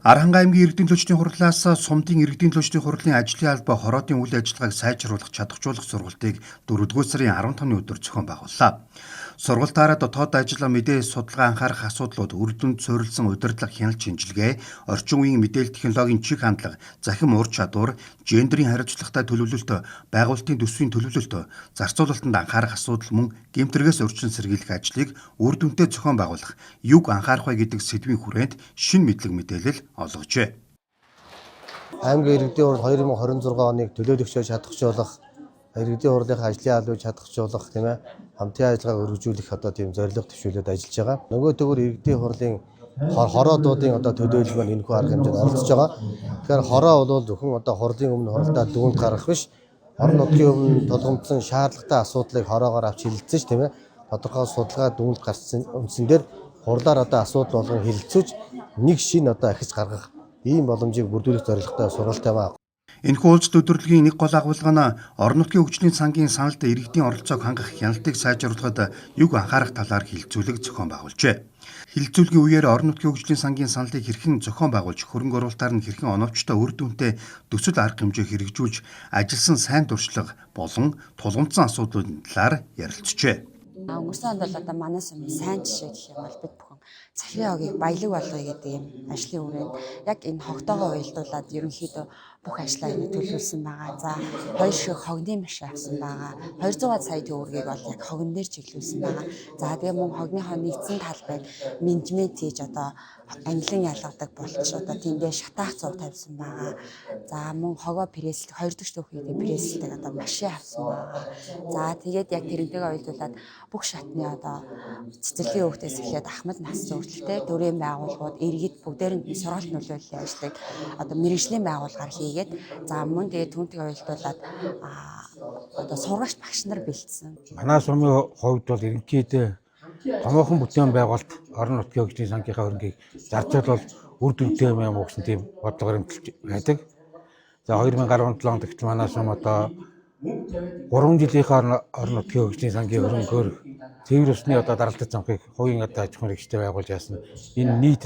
Аранхай аймгийн иргэдийн төлөвчдийн хурлаас сумдын иргэдийн төлөвчдийн хурлын ажлын албаа хороодын үйл ажиллагааг сайжруулах чадахжуулах сургалтыг 4-р сарын 15-ны өдөр зохион байгууллаа. Сургалтаараа дотоод ажил, мэдээ судалгаа анхаарах асуудлууд, үр дүнд суурилсан удирдлага, хяналт шинжилгээ, орчин үеийн мэдээлэл технологийн чиг хандлага, захим ур чадвар, гендерийн хариуцлагатай төлөвлөлт, байгуулалтын төсвийн төлөвлөлт, зарцуулалтанд анхаарах асуудал мөн гэмтэргээс урьдчилан сэргийлэх ажлыг үр дүнтэй зохион байгуулах, юг анхаарах вэ гэдэг сэдвийн хүрээнд шинэ мэдлэг мэдээлэл олгожээ. Аймгийн иргэдийн хурл 2026 оныг төлөөлөгчөөр чадахжуулах, иргэдийн хурлынхаа ажлын албыг чадахжуулах, тийм ээ, хамтын ажиллагааг өргөжүүлэх тийм зорилго төвшүүлээд ажиллаж байгаа. Нөгөө төгөр иргэдийн хурлын хороодуудын төлөөлөл маань энэхүү арга хэмжээнд оролцож байгаа. Тэгэхээр хороо бол зөвхөн хурлын өмнө хуралдаа дүгнэлт гаргах биш, орон нутгийн өмнө тулгамдсан шаардлагатай асуудлыг хороогоор авч хэлэлцэж, тийм ээ, тодорхой судалгаа дүгнэлт гарсан үндсэн дээр хурлаар асуудал болгон хэлэлцэж нэг шинэ ахиж гаргах ийм боломжийг бүрдүүлэх зорилготой сургалт юм аа. Энэхүү уулзалт өдрөлгийн нэг гол агуулга нь орон нутгийн хөгжлийн сангийн саналд иргэдийн оролцоог хангах, хяналтыг сайжруулахад юг анхаарах талаар хилцүүлэг зохион байгуулжээ. Хилцүүлгийн үеэр орон нутгийн хөгжлийн сангийн саналыг хэрхэн зохион байгуулж, хөрөнгө оруулалтаар нь хэрхэн оновчтой үр дүнтэй төсөл арга хэмжээ хэрэгжүүлж, ажилласан сайн туршлага болон тулгымдсан асуудлуудын талаар ярилцжээ. Өнгөрсөн онд бол манай сумын сайн жишээ гэх юм бол бид бүхэн Цахилгаан хогийг баялаг болгоё гэдэг юм ажлын хүрээнд яг энэ хогтойгоо уялдуулаад ерөнхийдөө бүх ажлаа төлөвлөсөн байгаа. За 2 шиг хогны машин авсан байгаа. 200 сая төгрөгийг бол яг хогн дээр чиглүүлсэн байгаа. За тэгээ мөн хогныхоо нэгдсэн талбайг менежмент хийж англин ялгадаг болч тэндээ шатаах цуг тавьсан байгаа. За мөн хогоо пресс 2 дахь түүхийдээ пресслдэг машин авсан байгаа. За тэгээд яг тэрнтэйгээ уялдуулаад бүх шатны цэцэрлэгийн хүүхдээс эхлээд ахмад нас хүртэлтэй төрийн байгууллагууд иргэд бүгдээр нь сургалт нөлөөллийн ажлыг мэргэжлийн байгууллагаар хийгээд за мөн тэгээд түүнтэйгээ уялдуулаад сургагч багш нар бэлдсэн. Манай сумын хувьд бол ерөнхийдөө томоохон бүтээн байгуулалт орон нутгийн хөгжлийн сангийнхаа хөрөнгийг зарцуул бол үр дүнтэй юм уу гэсэн тийм бодлогоор хэмтэлж байдаг. За 2017 онд гэтэл манай сум 3 жилийнхаа орон нутгийн хөгжлийн сангийн хөрөнгөөр цэвэр усны дараалтын цанхыг хувийн аж ахуйн хэрэгжтэй байгуулж яасан. Энэ нийт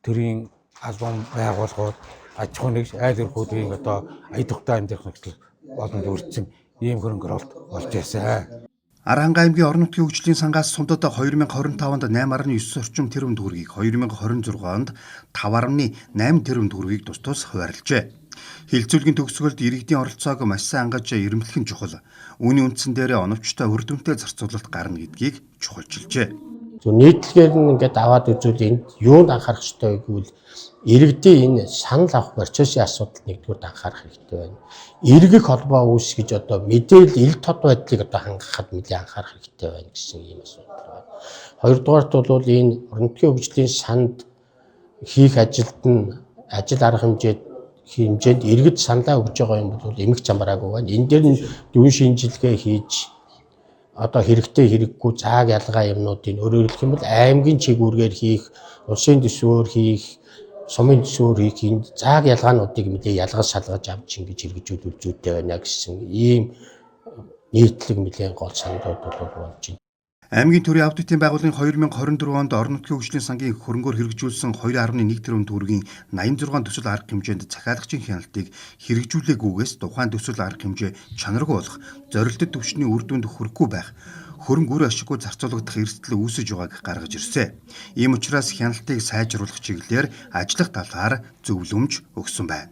төрийн албан байгууллагууд аж ахуйн нэгж айл өрхүүдийн ая тухтай амьдрах нөхцөл боломж өртсөн ийм хөрөнгө оруулалт болж байсан. Аранхай аймгийн орон нутгийн хөгжлийн сангаас сумдад 2025 онд 8.9 орчим тэрбум төгрөгийг, 2026 онд 5.8 тэрбум төгрөгийг тус тус хуваарлжээ. Хилцүүлгийн төгсгөлд иргэдийн оролцоог маш сайн ангаж эрэмблэх нь чухал. Үүний үндсэн дээр оновчтой үр дүнтэй зарцуулалт гарна гэдгийг чухалчилжээ. Нийтлэгээр нь ингээд аваад үзвэл энд юунд анхаарах ёстой гэвэл иргэдийн энэ санал авах процессын асуудалд нэгдүгээр анхаарах хэрэгтэй байна. Иргэх холбоо үүсгэж мэдээлэл ил тод байдлыг хангахад нэлээд анхаарах хэрэгтэй байна гэсэн ийм асуудал байна. Хоёрдугаарт бол энэ орон нутгийн хөгжлийн санд хийх ажилд нь ажил арга хэмжээнд иргэд саналаа өгж байгаа юм бол эмх замбараагүй байна. Энэ дээр нь дүн шинжилгээ хийж хэрэгтэй хэрэггүй зааг ялгаа юмнуудыг өөрөөр хэлэх юм бол аймгийн чиглэлээр хийх, улсын төсвөөр хийх, сумын төсвөөр хийх энэ зааг ялгаануудыг мэдээ ялгаж шалгаж авч ингэж хэрэгжүүлэх зүйтэй байна гэсэн ийм нийтлэг нэлээд гол саналууд болж байна. Аймгийн төрийн аудитын байгууллагын 2024 онд орон нутгийн хөгжлийн сангийн хөрөнгөөр хэрэгжүүлсэн 2.1 тэрбум төгрөгийн 86 төсөл арга хэмжээнд захиалагчийн хяналтыг хэрэгжүүлээгүйгээс тухайн төсөл арга хэмжээ чанаргүй болох, зорилттой түвшний үр дүнд хүрэхгүй байх, хөрөнгө үр ашиггүй зарцуулагдах эрсдэл үүсэж байгааг гаргаж ирсэн. Ийм учраас хяналтыг сайжруулах чиглэлээр ажиллах талаар зөвлөмж өгсөн байна.